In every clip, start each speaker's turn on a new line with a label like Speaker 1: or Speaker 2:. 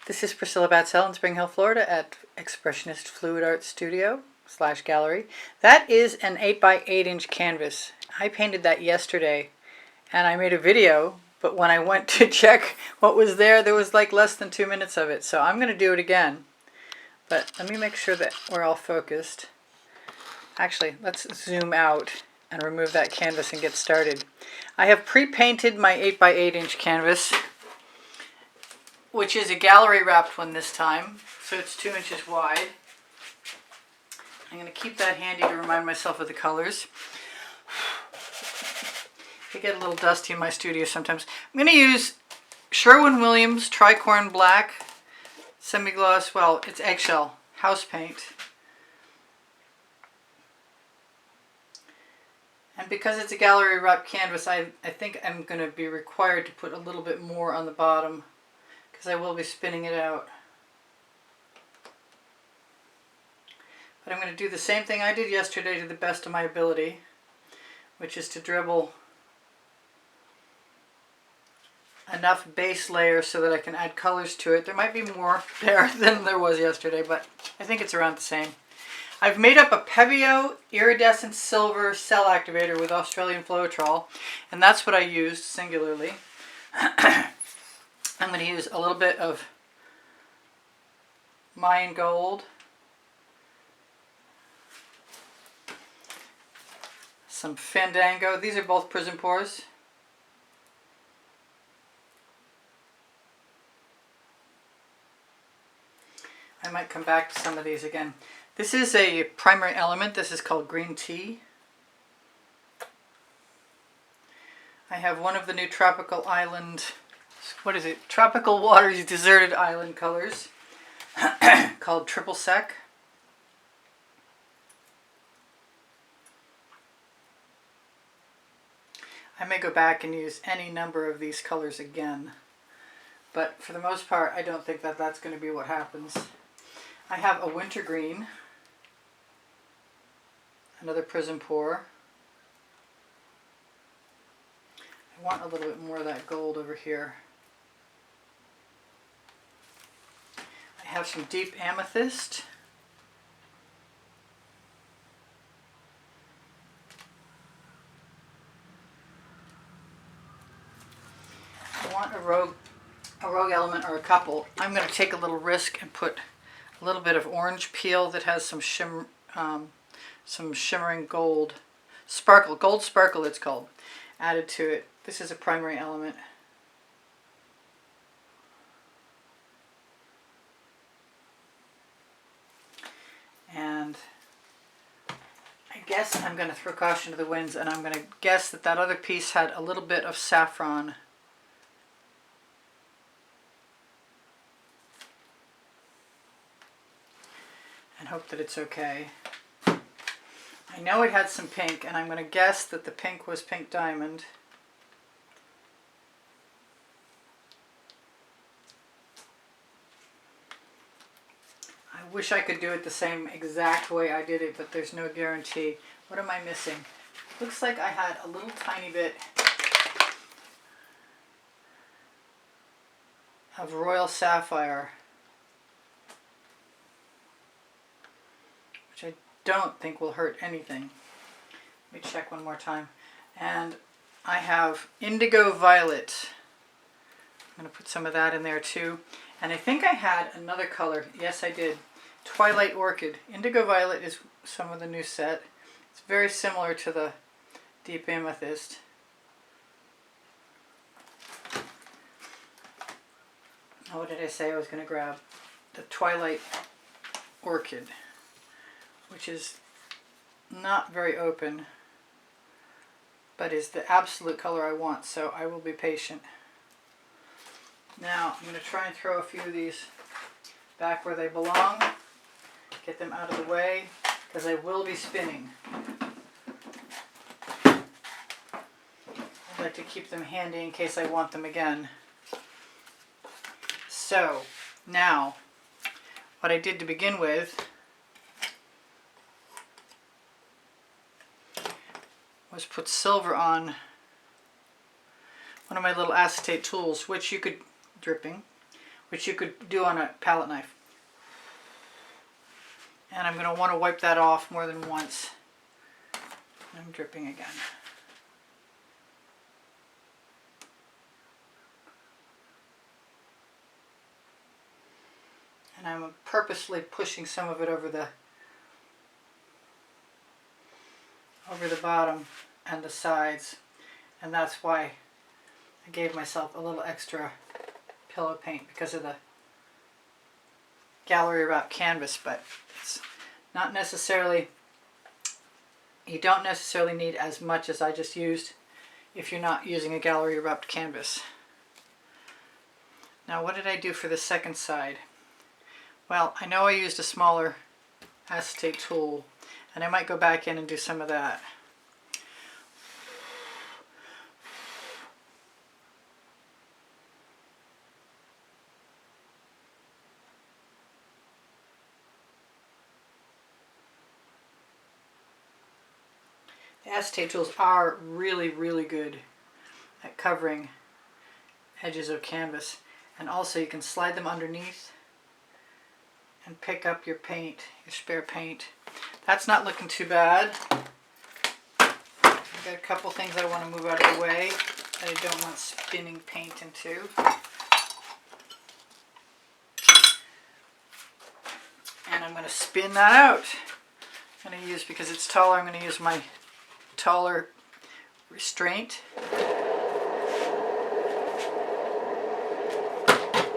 Speaker 1: This is Priscilla Batzell in Spring Hill, Florida at Expressionist Fluid Art Studio / Gallery. That is an 8x8" canvas. I painted that yesterday and I made a video, but when I went to check what was there, there was like less than 2 minutes of it. So I'm going to do it again. But let me make sure that we're all focused. Actually, let's zoom out and remove that canvas and get started. I have pre-painted my 8x8" canvas, which is a gallery wrapped one this time, so it's 2 inches wide. I'm going to keep that handy to remind myself of the colors. They get a little dusty in my studio sometimes. I'm going to use Sherwin Williams Tricorn Black Semi-Gloss, well, it's eggshell house paint. And because it's a gallery wrapped canvas, I think I'm going to be required to put a little bit more on the bottom, because I will be spinning it out. But I'm going to do the same thing I did yesterday to the best of my ability, which is to dribble enough base layer so that I can add colors to it. There might be more there than there was yesterday, but I think it's around the same. I've made up a P.E.O. iridescent silver cell activator with Australian Floetrol, and that's what I used singularly. I'm going to use a little bit of Mayan gold, some Fandango. These are both Prizm Pours. I might come back to some of these again. This is a primary element. This is called green tea. I have one of the new Tropical Island, what is it? Tropical Waters Deserted Island colors called Triple Sec. I may go back and use any number of these colors again, but for the most part I don't think that that's going to be what happens. I have a Wintergreen, another Prizm Pour. I want a little bit more of that gold over here. I have some deep Amethyst. I want a rogue element or a couple. I'm going to take a little risk and put a little bit of orange peel that has some shimmering gold sparkle it's called, added to it. This is a primary element. And I guess I'm going to throw caution to the winds, and I'm going to guess that that other piece had a little bit of saffron. And hope that it's okay. I know it had some pink, and I'm going to guess that the pink was pink diamond. I wish I could do it the same exact way I did it, but there's no guarantee. What am I missing? Looks like I had a little tiny bit of Royal Sapphire, which I don't think will hurt anything. Let me check one more time. And I have Indigo Violet. I'm going to put some of that in there too. And I think I had another color. Yes, I did. Twilight Orchid. Indigo Violet is some of the new set. It's very similar to the deep Amethyst. Oh, what did I say I was going to grab? The Twilight Orchid, which is not very open, but is the absolute color I want, so I will be patient. Now I'm going to try and throw a few of these back where they belong, get them out of the way, because I will be spinning. I'd like to keep them handy in case I want them again. So now, what I did to begin with was put silver on one of my little acetate tools, which you could, dripping, which you could do on a palette knife. And I'm going to want to wipe that off more than once. I'm dripping again. And I'm purposely pushing some of it over the bottom and the sides, and that's why I gave myself a little extra pillow paint because of the gallery wrap canvas. But it's not necessarily, you don't necessarily need as much as I just used if you're not using a gallery wrapped canvas. Now what did I do for the second side? Well, I know I used a smaller acetate tool, and I might go back in and do some of that. The acetate tools are really, really good at covering edges of canvas, and also you can slide them underneath and pick up your paint, your spare paint. That's not looking too bad. I've got a couple things I want to move out of the way that I don't want spinning paint into. And I'm going to spin that out. I'm going to use, because it's taller, I'm going to use my taller restraint.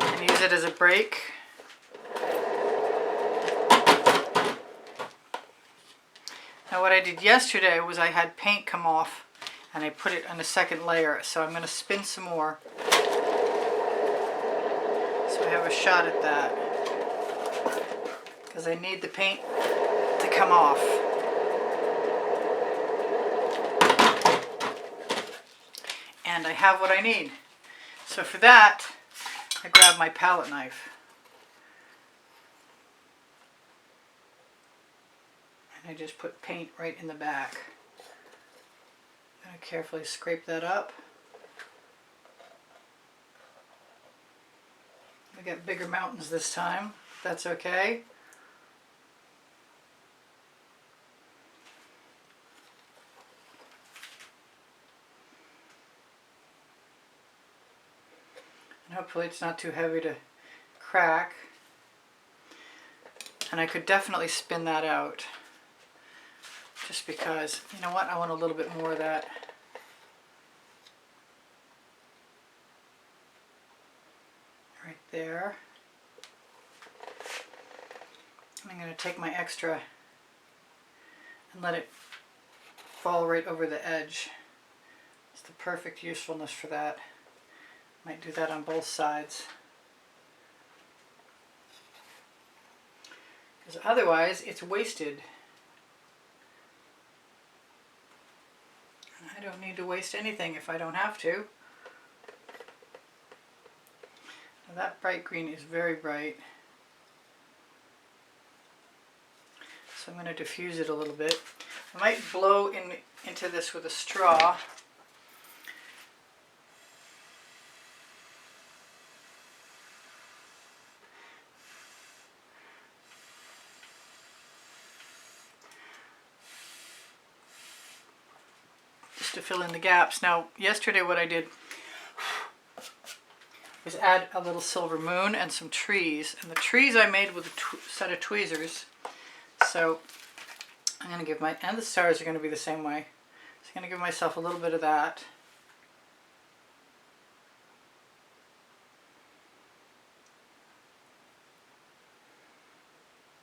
Speaker 1: And use it as a brake. Now what I did yesterday was I had paint come off and I put it on a second layer, so I'm going to spin some more so I have a shot at that, because I need the paint to come off. And I have what I need. So for that, I grab my palette knife. I just put paint right in the back. I'm going to carefully scrape that up. We got bigger mountains this time. That's okay. And hopefully it's not too heavy to crack. And I could definitely spin that out. Just because, you know what, I want a little bit more of that. Right there. And I'm going to take my extra and let it fall right over the edge. It's the perfect usefulness for that. Might do that on both sides. Because otherwise it's wasted. I don't need to waste anything if I don't have to. Now that bright green is very bright. So I'm going to diffuse it a little bit. I might blow into this with a straw. To fill in the gaps. Now yesterday what I did was add a little silver moon and some trees, and the trees I made with a set of tweezers. So I'm going to give and the stars are going to be the same way. So I'm going to give myself a little bit of that.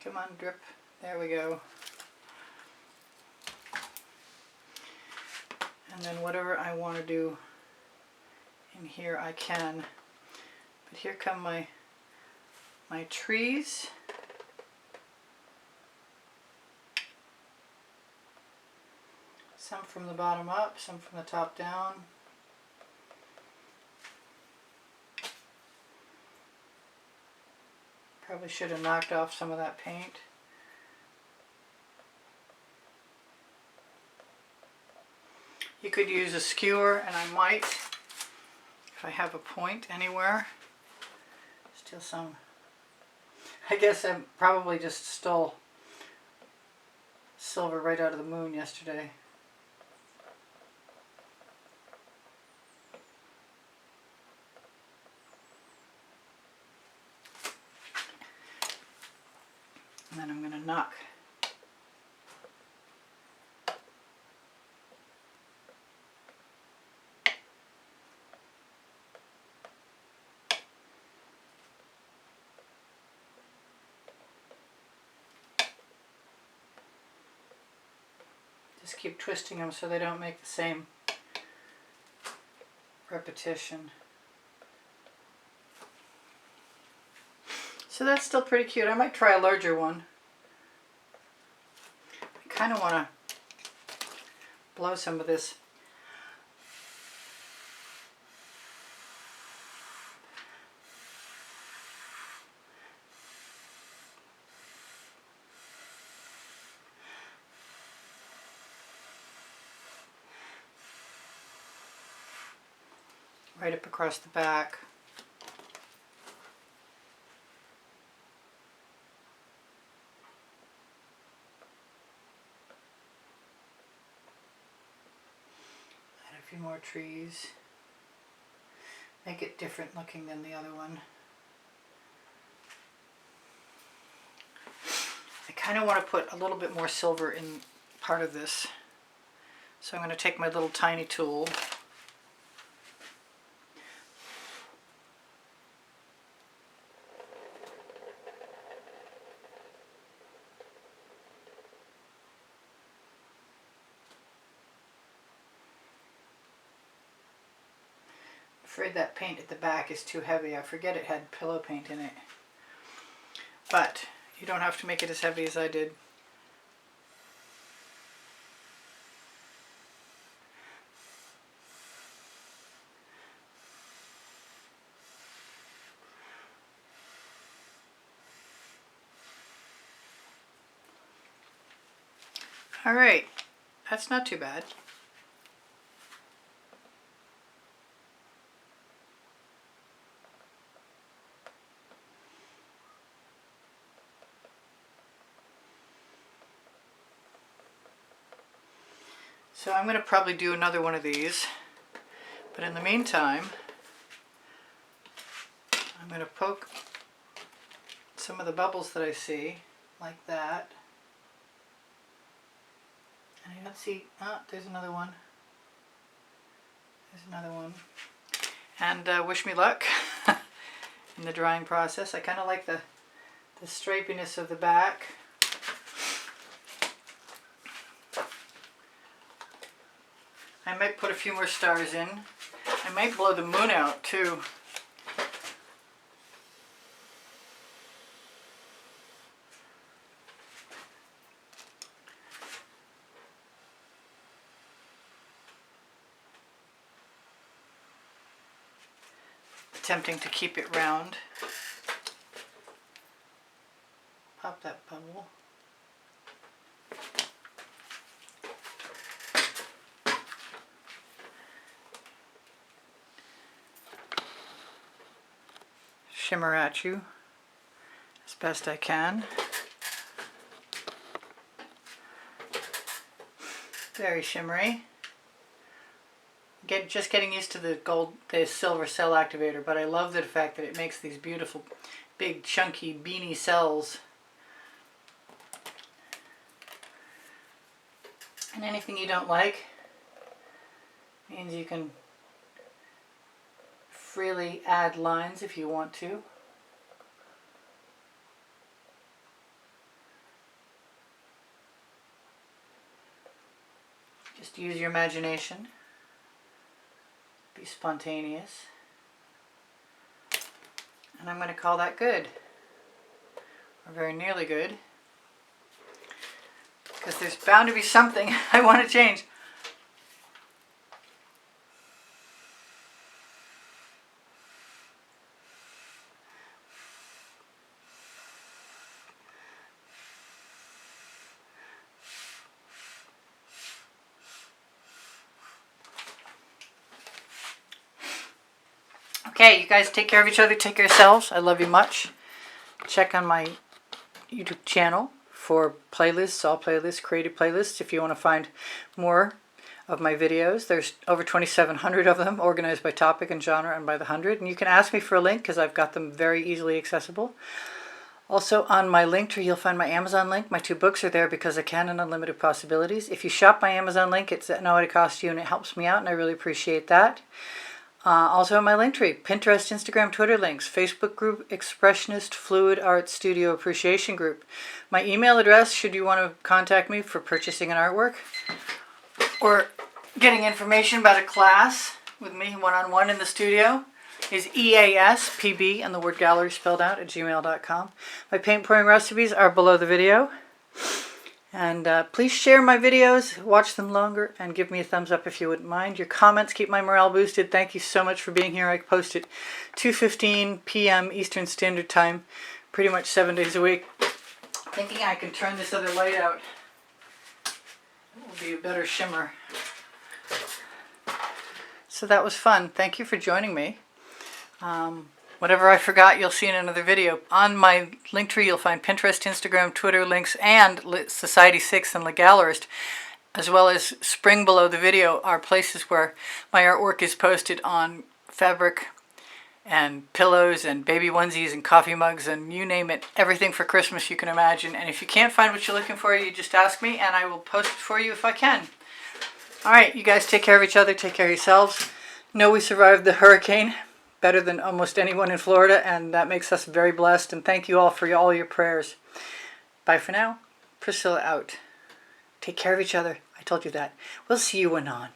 Speaker 1: Come on, drip. There we go. And then whatever I want to do in here I can. But here come my trees. Some from the bottom up, some from the top down. Probably should have knocked off some of that paint. You could use a skewer, and I might, if I have a point anywhere, just Still some. I guess I probably just stole silver right out of the moon yesterday. And then I'm going to knock just keep twisting them so they don't make the same repetition. So that's still pretty cute. I might try a larger one. I kind of want to blow some of this right up across the back. Add a few more trees. Make it different looking than the other one. I kind of want to put a little bit more silver in part of this. So I'm going to take my little tiny tool. I'm afraid that paint at the back is too heavy. I forget it had pillow paint in it. But you don't have to make it as heavy as I did. All right, that's not too bad. So I'm going to probably do another one of these, but in the meantime, I'm going to poke some of the bubbles that I see, like that. And I don't see, oh, there's another one. There's another one. And wish me luck in the drying process. I kind of like the stripiness of the back. I might put a few more stars in. I might blow the moon out too. Attempting to keep it round. Pop that bubble. Shimmer at you as best I can. Very shimmery. Just getting used to the silver cell activator, but I love the fact that it makes these beautiful, big, chunky, beanie cells. And anything you don't like means you can freely add lines if you want to. Just use your imagination. Be spontaneous. And I'm going to call that good. Or very nearly good. Because there's bound to be something I want to change. Okay, you guys take care of each other, take care of yourselves. I love you much. Check on my YouTube channel for playlists, all playlists, creative playlists, if you want to find more of my videos. There's over 2,700 of them, organized by topic and genre and by the 100. And you can ask me for a link because I've got them very easily accessible. Also on my link tree, you'll find my Amazon link. My 2 books are there because I can and Unlimited Possibilities. If you shop my Amazon link, it's at no added cost to you and it helps me out, and I really appreciate that. Also on my link tree, Pinterest, Instagram, Twitter links, Facebook group, Expressionist Fluid Art Studio Appreciation Group. My email address, should you want to contact me for purchasing an artwork or getting information about a class with me one-on-one in the studio, is easpb and the word gallery spelled out at gmail.com. My paint pouring recipes are below the video. And please share my videos, watch them longer, and give me a thumbs up if you wouldn't mind. Your comments keep my morale boosted. Thank you so much for being here. I post at 2:15 p.m. Eastern Standard Time, pretty much 7 days a week. Thinking I can turn this other light out. It will be a better shimmer. So that was fun. Thank you for joining me. Whatever I forgot, you'll see in another video. On my link tree, you'll find Pinterest, Instagram, Twitter links, and Society 6 and Legalist, as well as spring below the video are places where my artwork is posted on fabric and pillows and baby onesies and coffee mugs and you name it, everything for Christmas you can imagine. And if you can't find what you're looking for, you just ask me and I will post it for you if I can. All right, you guys take care of each other, take care of yourselves. Know we survived the hurricane better than almost anyone in Florida, and that makes us very blessed. And thank you all for all your prayers. Bye for now. Priscilla out. Take care of each other. I told you that. We'll see you anon.